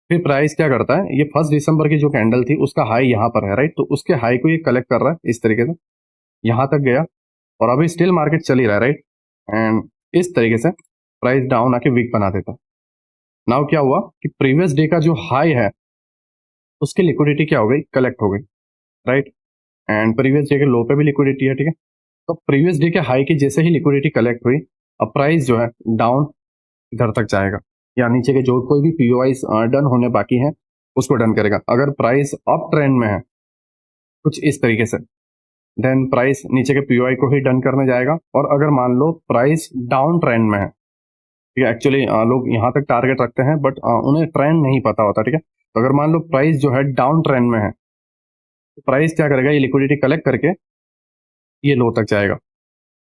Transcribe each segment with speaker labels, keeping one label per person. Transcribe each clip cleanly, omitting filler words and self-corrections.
Speaker 1: फिर प्राइस क्या करता है, ये 1 दिसंबर की जो कैंडल थी उसका हाई यहाँ पर है, राइट। तो उसके हाई को ये कलेक्ट कर रहा है इस तरीके से, यहाँ तक गया और अभी स्टिल मार्केट चल ही रहा है, राइट। एंड इस तरीके से प्राइस डाउन आके वीक बना देता है। नाउ क्या हुआ कि प्रीवियस डे का जो हाई है उसकी लिक्विडिटी क्या हो गई, कलेक्ट हो गई, राइट। एंड प्रीवियस डे के लो पे भी लिक्विडिटी है, ठीक है। तो प्रीवियस डे के हाई की जैसे ही लिक्विडिटी कलेक्ट हुई, अब प्राइस जो है डाउन इधर तक जाएगा, या नीचे के जो कोई भी पीओआई डन होने बाकी हैं उसको डन करेगा। अगर प्राइस अप ट्रेंड में है कुछ इस तरीके से, देन प्राइस नीचे के पीओआई को ही डन करने जाएगा। और अगर मान लो प्राइस डाउन ट्रेंड में है, ठीक है, एक्चुअली लोग यहाँ तक टारगेट रखते हैं बट उन्हें ट्रेंड नहीं पता होता, ठीक है। तो अगर मान लो प्राइस जो है डाउन ट्रेंड में है, तो प्राइस क्या करेगा, ये लिक्विडिटी कलेक्ट करके ये लो तक जाएगा,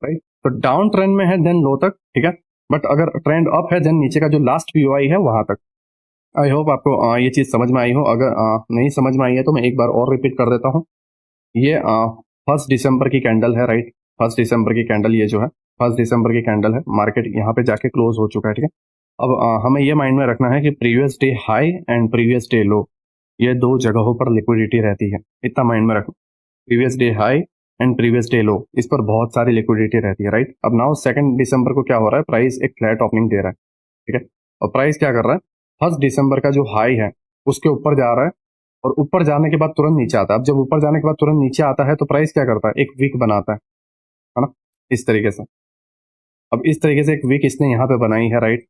Speaker 1: राइट। तो डाउन ट्रेंड में है देन लो तक, ठीक है। बट अगर ट्रेंड अप है देन नीचे का जो लास्ट पीओआई है वहां तक। आई होप आपको ये चीज समझ में आई हो। अगर नहीं समझ में आई है तो मैं एक बार और रिपीट कर देता हूँ। ये 1 दिसंबर की कैंडल है, राइट। 1 दिसंबर की कैंडल, ये जो है 1 दिसंबर की कैंडल है। मार्केट यहाँ पे जाके क्लोज हो चुका है, ठीक है। अब हमें ये माइंड में रखना है कि previous day high and previous day लो, ये दो जगहों पर लिक्विडिटी रहती है, इतना माइंड में रखना। Previous day high and previous day लो, इस पर बहुत सारी लिक्विडिटी रहती है, राइट। अब नाउ 2 दिसंबर को क्या हो रहा है, प्राइस एक फ्लैट ओपनिंग दे रहा है, ठीक है। और प्राइस क्या कर रहा है, 1 दिसंबर का जो हाई है उसके ऊपर जा रहा है और ऊपर जाने के बाद तुरंत नीचे आता है। अब जब ऊपर जाने के बाद तुरंत नीचे आता है तो प्राइस क्या करता है, एक विक बनाता है ना, इस तरीके से। अब इस तरीके से एक विक इसने यहाँ पे बनाई है, राइट।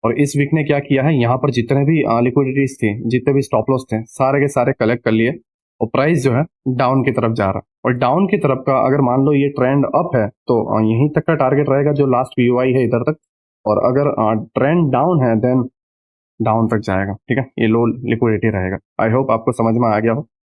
Speaker 1: और इस वीक ने क्या किया है, यहाँ पर जितने भी लिक्विडिटीज थी, जितने भी स्टॉप लॉस थे, सारे के सारे कलेक्ट कर लिए और प्राइस जो है डाउन की तरफ जा रहा है। और डाउन की तरफ का अगर मान लो ये ट्रेंड अप है तो यहीं तक का टारगेट रहेगा जो लास्ट पीओआई है इधर तक। और अगर ट्रेंड डाउन है देन डाउन तक जाएगा, ठीक है। ये लो लिक्विडिटी रहेगा। आई होप आपको समझ में आ गया हो।